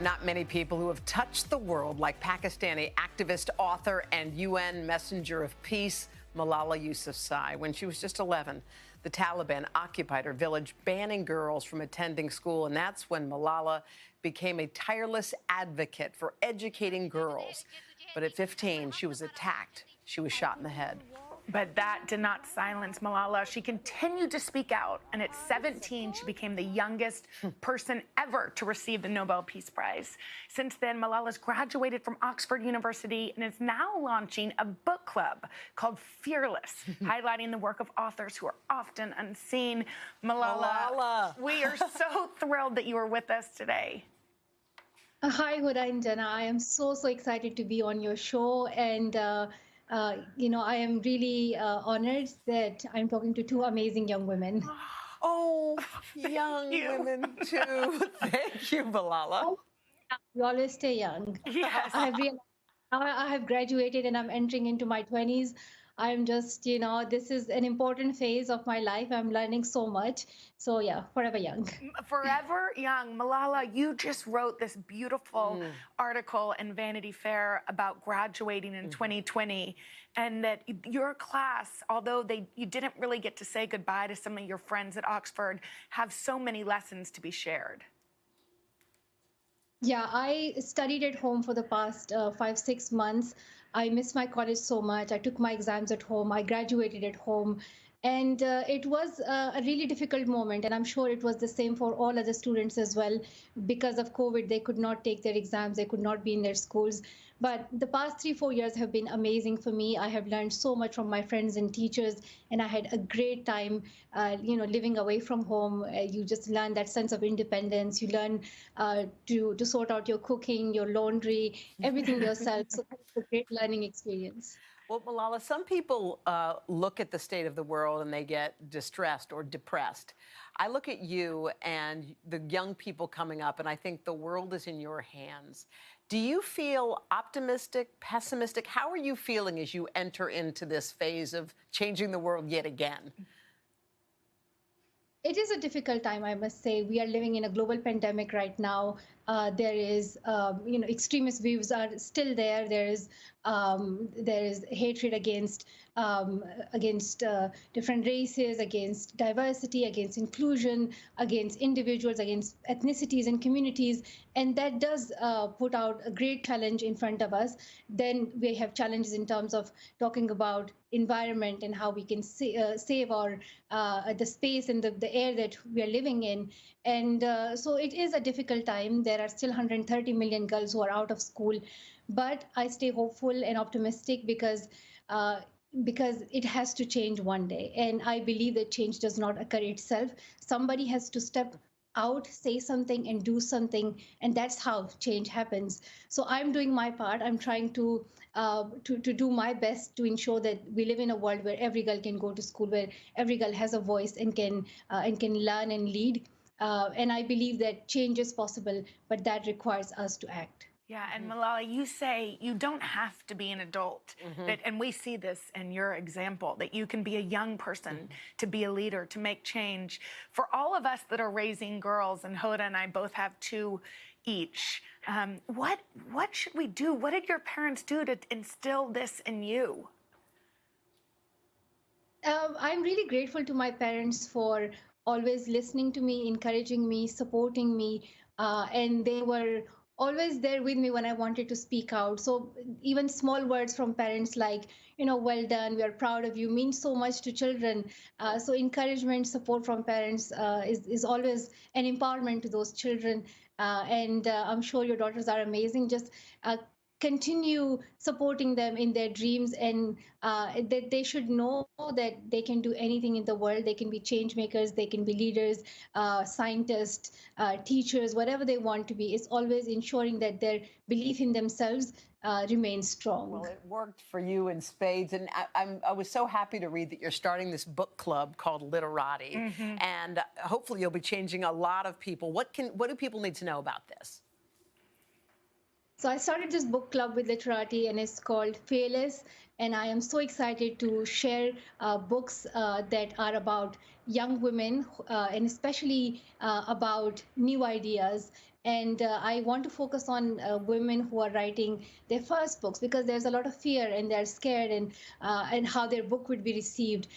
Not many people who have touched the world like Pakistani activist, author, and UN messenger of peace, Malala Yousafzai. When she was just 11, the Taliban occupied her village, banning girls from attending school. And that's when Malala became a tireless advocate for educating girls. But at 15, she was attacked. She was shot in the head. But that did not silence Malala. She continued to speak out, and at 17, she became the youngest person ever to receive the Nobel Peace Prize. Since then, Malala's graduated from Oxford University and is now launching a book club called Fearless, highlighting the work of authors who are often unseen. Malala, we are so thrilled that you are with us today. Hi, Hoda and Jenna. I am so excited to be on your show, and I am really honored that I'm talking to two amazing young women. Oh, young women too. Thank you, Malala. Oh, you always stay young. Yes. I have graduated and I'm entering into my 20s. I'm just, this is an important phase of my life. I'm learning so much. So yeah, forever young. Forever young. Malala, you just wrote this beautiful article in Vanity Fair about graduating in 2020, and that your class, although you didn't really get to say goodbye to some of your friends at Oxford, have so many lessons to be shared. Yeah, I studied at home for the past 5-6 months. I missed my college so much. I took my exams at home. I graduated at home. And it was a really difficult moment. And I'm sure it was the same for all other students as well. Because of COVID, they could not take their exams. They could not be in their schools. But the past 3-4 years have been amazing for me. I have learned so much from my friends and teachers. And I had a great time, living away from home. You just learn that sense of independence. You learn to sort out your cooking, your laundry, everything yourself. So it's a great learning experience. Well, Malala, some people look at the state of the world and they get distressed or depressed. I look at you and the young people coming up, and I think the world is in your hands. Do you feel optimistic, pessimistic? How are you feeling as you enter into this phase of changing the world yet again? It is a difficult time, I must say. We are living in a global pandemic right now. There is, extremist views are still there. There is hatred against different races, against diversity, against inclusion, against individuals, against ethnicities and communities. And that does put out a great challenge in front of us. Then we have challenges in terms of talking about environment and how we can save our the space and the air that we are living in. And so it is a difficult time. There are still 130 million girls who are out of school. But I stay hopeful and optimistic because it has to change one day. And I believe that change does not occur itself. Somebody has to step out, say something, and do something, and that's how change happens. So I'm doing my part. I'm trying to do my best to ensure that we live in a world where every girl can go to school, where every girl has a voice and can learn and lead. And I believe that change is possible, but that requires us to act. Yeah, and Malala, you say you don't have to be an adult, and we see this in your example, that you can be a young person to be a leader, to make change. For all of us that are raising girls, and Hoda and I both have two each, what should we do? What did your parents do to instill this in you? I'm really grateful to my parents for always listening to me, encouraging me, supporting me, and they were always there with me when I wanted to speak out. So even small words from parents like, well done, we are proud of you, mean so much to children. So encouragement, support from parents is always an empowerment to those children. And I'm sure your daughters are amazing. Just continue supporting them in their dreams, and that they should know that they can do anything in the world. They can be change makers, they can be leaders, scientists, teachers, whatever they want to be. It's always ensuring that their belief in themselves remains strong. Well, it worked for you in spades, and I was so happy to read that you're starting this book club called Literati, and hopefully you'll be changing a lot of people. What do people need to know about this? So I started this book club with Literati, and it's called Fearless. And I am so excited to share books that are about young women, and especially about new ideas And I want to focus on women who are writing their first books, because there's a lot of fear and they're scared, and how their book would be received.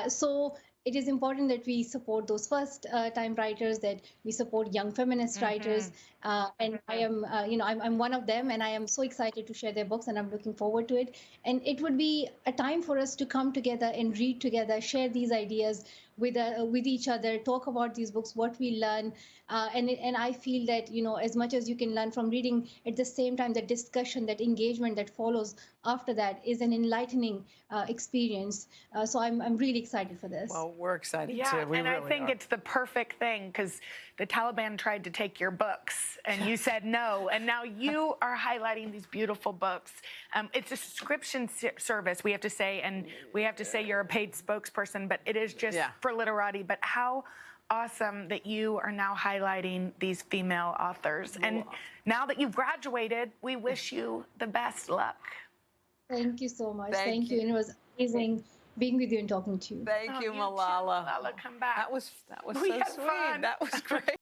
So it is important that we support those first time writers, that we support young feminist writers. And I am, I'm one of them, and I am so excited to share their books, and I'm looking forward to it. And it would be a time for us to come together and read together, share these ideas with each other, talk about these books, what we learn. And I feel that, as much as you can learn from reading, at the same time, the discussion, that engagement that follows after that is an enlightening experience. So I'm really excited for this. Well, we're excited yeah, too. We and really I think are. it's the perfect thing, because the Taliban tried to take your books and you said no, and now you are highlighting these beautiful books. It's a subscription service, we have to say, and we have to say you're a paid spokesperson, but it is just for literati. But how awesome that you are now highlighting these female authors. And now that you've graduated, we wish you the best luck. Thank you so much. Thank you. And it was amazing being with you and talking to you. Thank you, too, Malala. Malala, come back. That was so We had sweet. fun. That was great.